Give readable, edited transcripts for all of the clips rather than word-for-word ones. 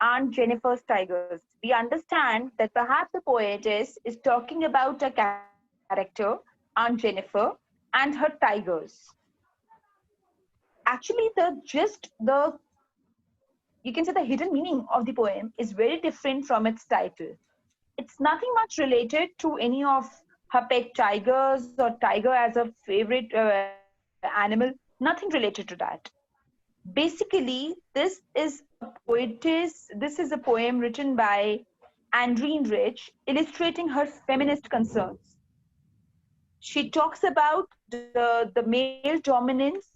Aunt Jennifer's Tigers, we understand that perhaps the poetess is talking about a character, Aunt Jennifer, and her tigers. Actually, you can say the hidden meaning of the poem is very different from its title. It's nothing much related to any of her pet tigers or tiger as a favorite animal, nothing related to that. Basically, this is a poem written by Andreen Rich, illustrating her feminist concerns. She talks about the male dominance.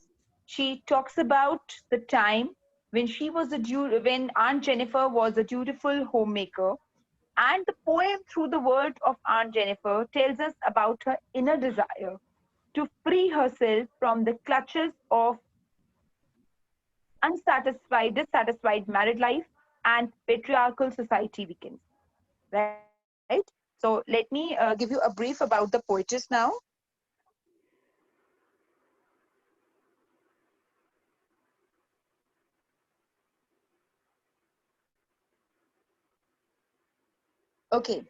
She talks about the time when when Aunt Jennifer was a dutiful homemaker. And the poem, through the word of Aunt Jennifer, tells us about her inner desire to free herself from the clutches of dissatisfied married life and patriarchal society, we can say. Right? So let me give you a brief about the poetess now. Okay.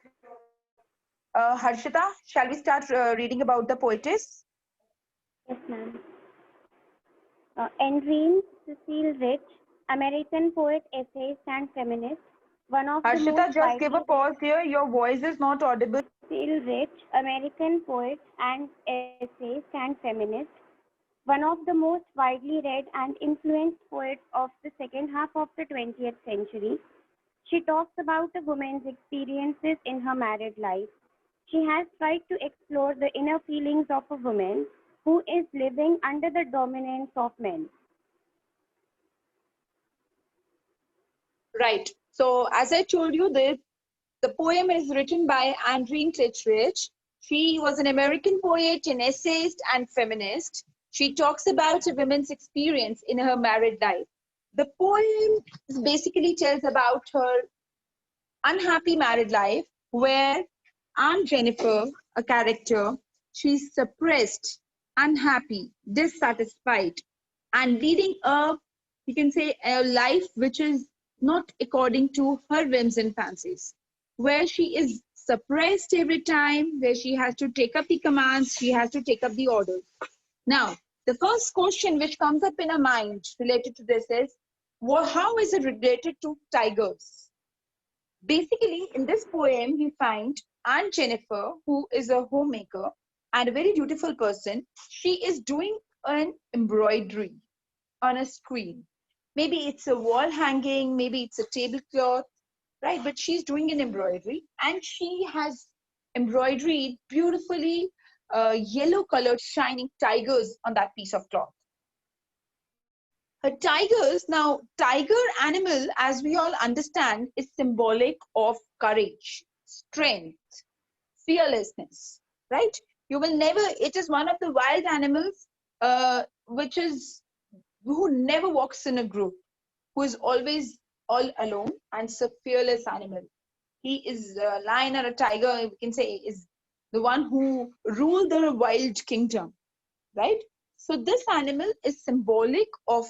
Harshita, shall we start reading about the poetess? Yes, ma'am. Andreen Cecil Rich, American poet, essayist, and feminist, one of the most Harshita, just give a widely pause here. Your voice is not audible. Cecil Rich, American poet and essayist and feminist, one of the most widely read and influenced poets of the second half of the 20th century. She talks about a woman's experiences in her married life. She has tried to explore the inner feelings of a woman who is living under the dominance of men. Right. So, as I told you, the poem is written by Andreen Rich. She was an American poet, an essayist, and feminist. She talks about a woman's experience in her married life. The poem basically tells about her unhappy married life where Aunt Jennifer, a character, she's suppressed, unhappy, dissatisfied, and leading you can say, a life which is not according to her whims and fancies, where she is suppressed every time, where she has to take up the commands, she has to take up the orders. Now, the first question which comes up in our mind related to this is, well, how is it related to tigers? Basically, in this poem, we find Aunt Jennifer, who is a homemaker and a very dutiful person. She is doing an embroidery on a screen. Maybe it's a wall hanging, maybe it's a tablecloth, right? But she's doing an embroidery and she has embroidered beautifully yellow colored shining tigers on that piece of cloth. Tigers, now, tiger animal, as we all understand, is symbolic of courage, strength, fearlessness, right? You will never, it is one of the wild animals which is, who never walks in a group, who is always all alone and is a fearless animal. He is a lion or a tiger, we can say, is the one who ruled the wild kingdom, right? So this animal is symbolic of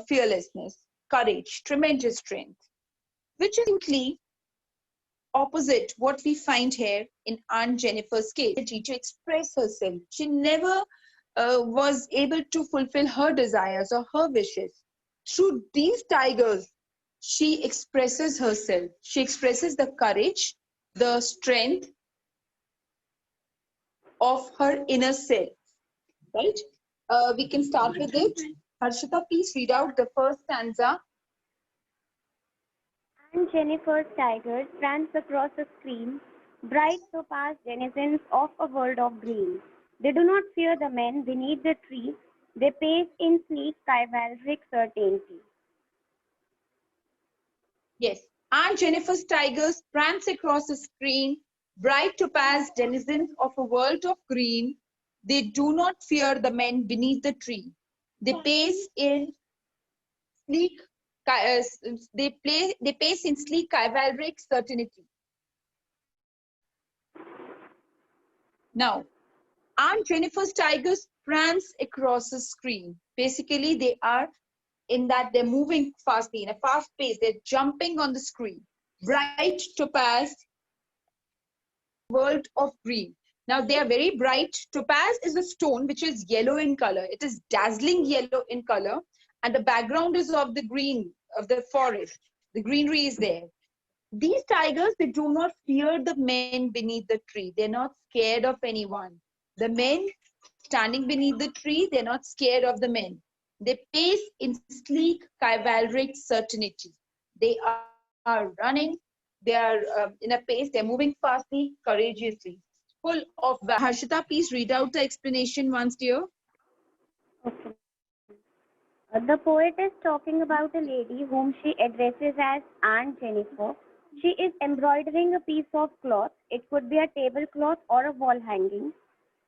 fearlessness, courage, tremendous strength, which is simply opposite what we find here in Aunt Jennifer's case. To express herself. She never was able to fulfill her desires or her wishes. Through these tigers, she expresses herself. She expresses the courage, the strength of her inner self, right? We can start with it. Harshita, please read out the first stanza. And Jennifer's tigers prance across a screen, bright topaz denizens of a world of green. They do not fear the men beneath the trees, they pace in sleek chivalric certainty. Yes. Aunt Jennifer's tigers prance across the screen, bright topaz denizens of a world of green. They do not fear the men beneath the tree. They pace in sleek, they pace in sleek chivalric certainty. Now, Aunt Jennifer's tigers prance across the screen. Basically, they are in that they're moving fastly, in a fast pace, they're jumping on the screen. Bright topaz, world of green. Now they are very bright. Topaz is a stone which is yellow in color. It is dazzling yellow in color, and the background is of the green of the forest. The greenery is there. These tigers, they do not fear the men beneath the tree. They're not scared of anyone. The men standing beneath the tree, they're not scared of the men. They pace in sleek, chivalric certainty. They are running, they are in a pace, they're moving fastly, courageously, full of valor. Harshita, please read out the explanation once, dear. Okay. The poet is talking about a lady whom she addresses as Aunt Jennifer. She is embroidering a piece of cloth. It could be a tablecloth or a wall hanging.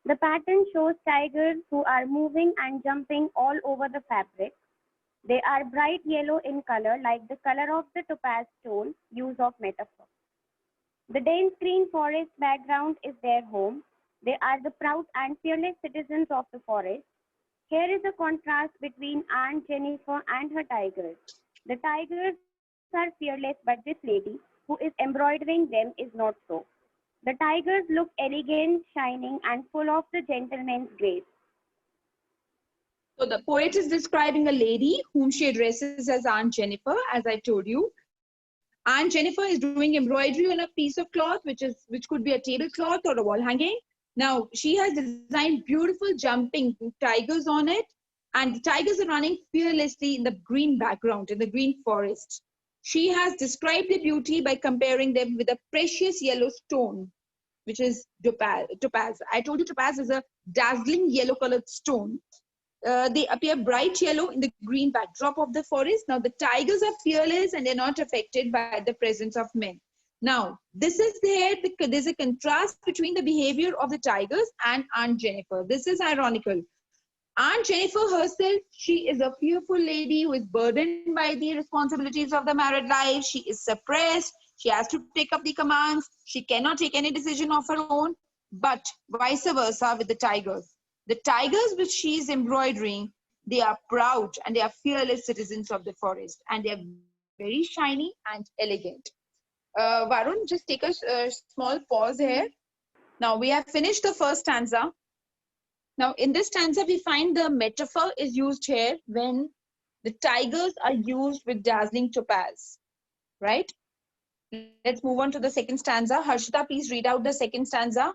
The pattern shows tigers who are moving and jumping all over the fabric. They are bright yellow in color, like the color of the topaz stone, use of metaphor. The dense green forest background is their home. They are the proud and fearless citizens of the forest. Here is a contrast between Aunt Jennifer and her tigers. The tigers are fearless, but this lady who is embroidering them is not so. The tigers look elegant, shining, and full of the gentleman's grace. So the poet is describing a lady whom she addresses as Aunt Jennifer, as I told you. Aunt Jennifer is doing embroidery on a piece of cloth, which could be a tablecloth or a wall hanging. Now she has designed beautiful jumping tigers on it, and the tigers are running fearlessly in the green background, in the green forest. She has described the beauty by comparing them with a precious yellow stone, which is topaz. I told you topaz is a dazzling yellow colored stone. They appear bright yellow in the green backdrop of the forest. Now, the tigers are fearless and they're not affected by the presence of men. Now, there's a contrast between the behavior of the tigers and Aunt Jennifer. This is ironical. Aunt Jennifer herself, she is a fearful lady who is burdened by the responsibilities of the married life. She is suppressed. She has to take up the commands. She cannot take any decision of her own. But vice versa with the tigers. The tigers which she is embroidering, they are proud and they are fearless citizens of the forest, and they are very shiny and elegant. Varun, just take a small pause here. Now we have finished the first stanza. Now in this stanza, we find the metaphor is used here when the tigers are used with dazzling topaz, right? Let's move on to the second stanza. Harshita, please read out the second stanza.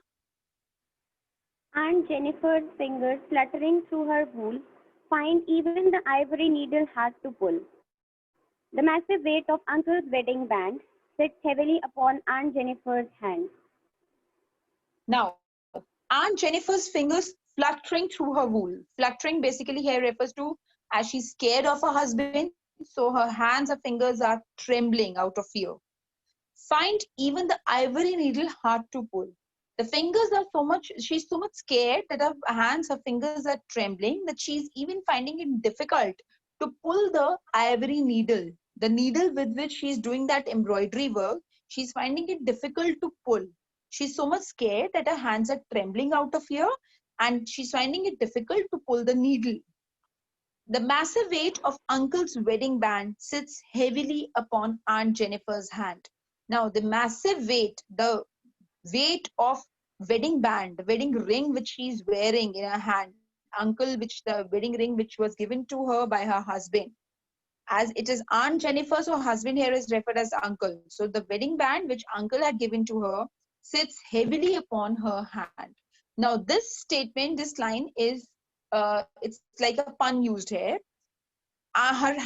Aunt Jennifer's fingers fluttering through her wool find even the ivory needle hard to pull. The massive weight of Uncle's wedding band sits heavily upon Aunt Jennifer's hand. Now, Aunt Jennifer's fingers fluttering through her wool. Fluttering basically here refers to as she's scared of her husband, so her hands, her fingers are trembling out of fear. Find even the ivory needle hard to pull. The fingers are she's so much scared that her hands, her fingers are trembling, that she's even finding it difficult to pull the ivory needle. The needle with which she's doing that embroidery work, she's finding it difficult to pull. She's so much scared that her hands are trembling out of fear, and she's finding it difficult to pull the needle. The massive weight of Uncle's wedding band sits heavily upon Aunt Jennifer's hand. Now, the massive weight, the weight of wedding band, the wedding ring which she's wearing in her hand, the wedding ring which was given to her by her husband. As it is Aunt Jennifer, so husband here is referred as uncle. So the wedding band which uncle had given to her sits heavily upon her hand. Now this statement, this line is, it's like a pun used here. Her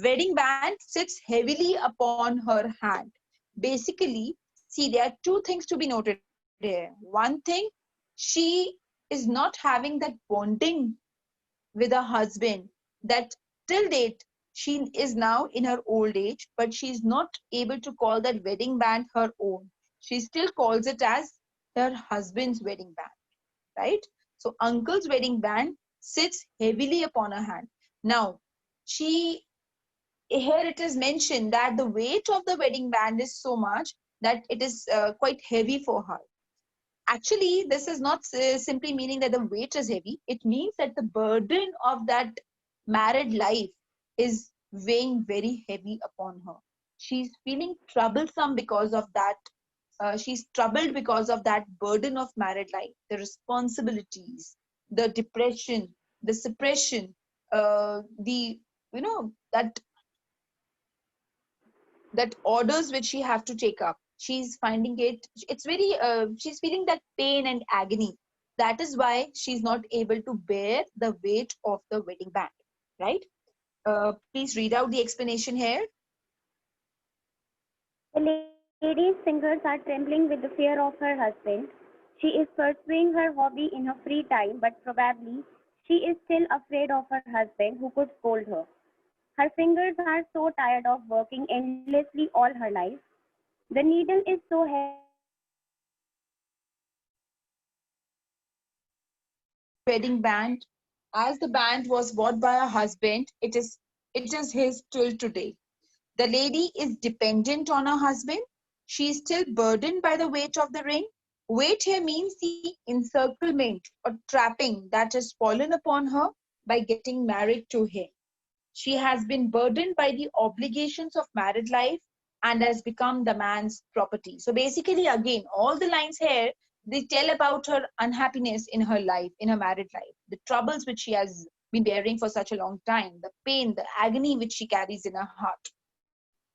wedding band sits heavily upon her hand. Basically, see, there are two things to be noted here. One thing, she is not having that bonding with her husband that till date she is now in her old age, but she is not able to call that wedding band her own. She still calls it as her husband's wedding band, right? So uncle's wedding band sits heavily upon her hand. Now, here it is mentioned that the weight of the wedding band is so much that it is quite heavy for her. Actually, this is not simply meaning that the weight is heavy. It means that the burden of that married life is weighing very heavy upon her. She's feeling troublesome because of that. She's troubled because of that burden of married life, the responsibilities, the depression, the suppression, the that orders which she have to take up. She's finding it's very she's feeling that pain and agony. That is why she's not able to bear the weight of the wedding band, right? Please read out the explanation here. The lady's fingers are trembling with the fear of her husband. She is pursuing her hobby in her free time, but probably she is still afraid of her husband who could scold her. Her fingers are so tired of working endlessly all her life. The needle is so heavy that she cannot hold it. Wedding band, as the band was bought by her husband, it is his till today. The lady is dependent on her husband. She is still burdened by the weight of the ring. Weight here means the encirclement or trapping that has fallen upon her by getting married to him. She has been burdened by the obligations of married life and has become the man's property. So basically, again, all the lines here, they tell about her unhappiness in her life, in her married life, the troubles which she has been bearing for such a long time, the pain, the agony which she carries in her heart.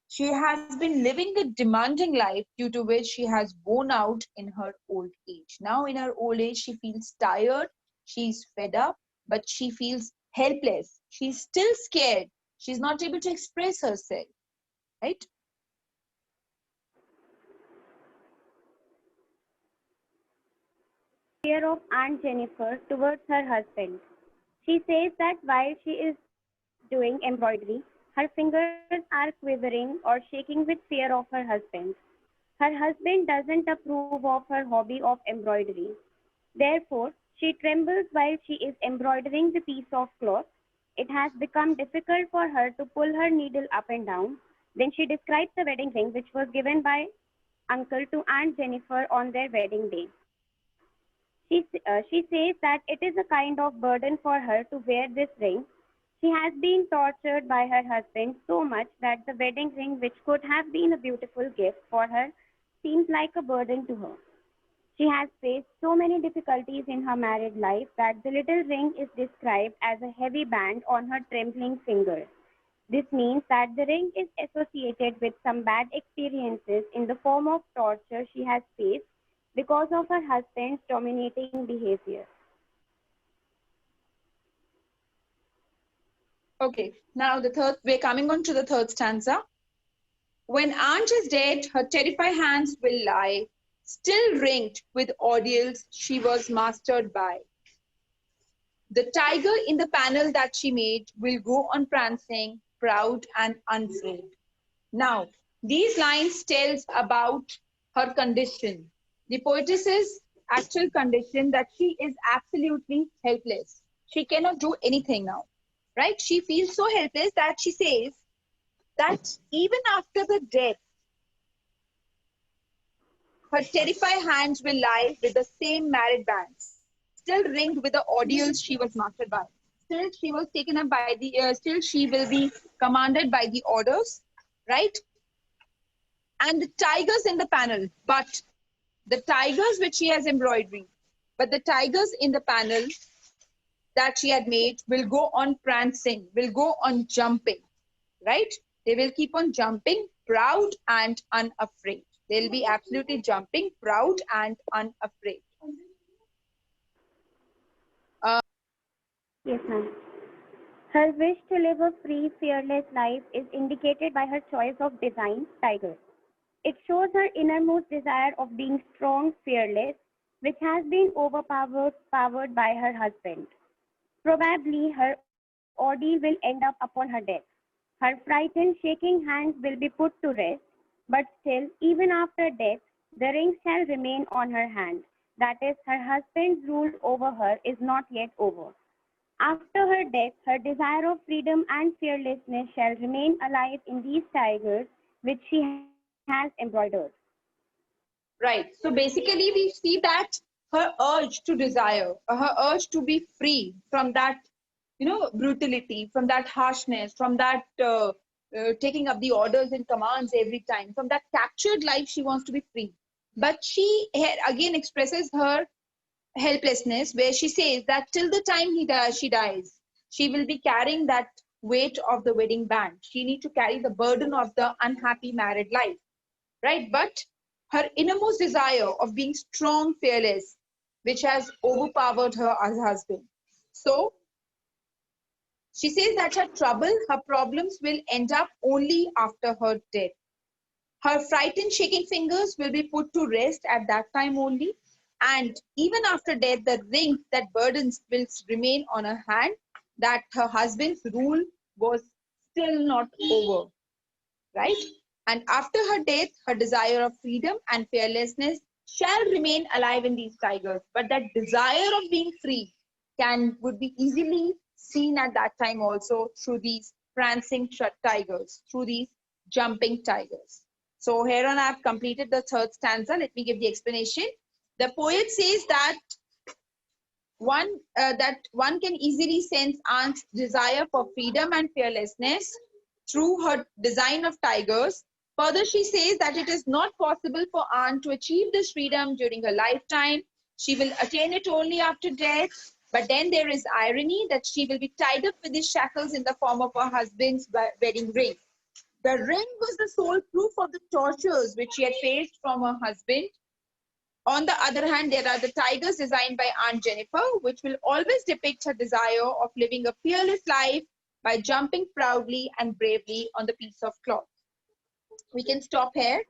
She has been living a demanding life due to which she has worn out in her old age. Now, in her old age, she feels tired, she's fed up, but she feels helpless. She's still scared. She's not able to express herself, right? Fear of Aunt Jennifer towards her husband. She says that while she is doing embroidery, her fingers are quivering or shaking with fear of her husband. Her husband doesn't approve of her hobby of embroidery. Therefore, she trembles while she is embroidering the piece of cloth. It has become difficult for her to pull her needle up and down. Then she describes the wedding ring which was given by uncle to Aunt Jennifer on their wedding day. She says that it is a kind of burden for her to wear this ring. She has been tortured by her husband so much that the wedding ring, which could have been a beautiful gift for her, seems like a burden to her. She has faced so many difficulties in her married life that the little ring is described as a heavy band on her trembling fingers. This means that the ring is associated with some bad experiences in the form of torture she has faced because of her husband's dominating behavior. Okay, now we're coming on to the third stanza. When Aunt is dead, her terrified hands will lie, still ringed with ordeals she was mastered by. The tiger in the panel that she made will go on prancing, proud and unafraid. Now, these lines tells about her condition. The poetess's actual condition, that she is absolutely helpless. She cannot do anything now, right? She feels so helpless that she says that even after the death, her terrified hands will lie with the same married bands, still ringed with the ordeals she was mastered by. Still, she was taken up by still she will be commanded by the orders, right? And the tigers in the panel, but the tigers which she has embroidered, but the tigers in the panel that she had made will go on prancing, will go on jumping, right? They will keep on jumping, proud and unafraid. They'll be absolutely jumping, proud and unafraid. Yes, ma'am. Her wish to live a free, fearless life is indicated by her choice of design, tiger. It shows her innermost desire of being strong, fearless, which has been powered by her husband. Probably her ordeal will end up upon her death. Her frightened, shaking hands will be put to rest, but still, even after death, the ring shall remain on her hand. That is, her husband's rule over her is not yet over. After her death, her desire of freedom and fearlessness shall remain alive in these tigers which she has embroidered. Right. So basically, we see that her urge to desire, her urge to be free from that, brutality, from that harshness, from that taking up the orders and commands every time, from that captured life. She wants to be free. But she again expresses her helplessness, where she says that till the time she dies, she will be carrying that weight of the wedding band. She needs to carry the burden of the unhappy married life, right? But her innermost desire of being strong, fearless, which has overpowered her as husband. So she says that her trouble, her problems will end up only after her death. Her frightened, shaking fingers will be put to rest at that time only. And even after death, the ring that burdens will remain on her hand, that her husband's rule was still not over, right? And after her death, her desire of freedom and fearlessness shall remain alive in these tigers. But that desire of being free would be easily seen at that time also through these prancing tigers, through these jumping tigers. So here on, I've completed the third stanza. Let me give the explanation. The poet says that one can easily sense Anne's desire for freedom and fearlessness through her design of tigers. Further, she says that it is not possible for Anne to achieve this freedom during her lifetime. She will attain it only after death. But then there is irony that she will be tied up with these shackles in the form of her husband's wedding ring. The ring was the sole proof of the tortures which she had faced from her husband. On the other hand, there are the tigers designed by Aunt Jennifer, which will always depict her desire of living a fearless life by jumping proudly and bravely on the piece of cloth. We can stop here.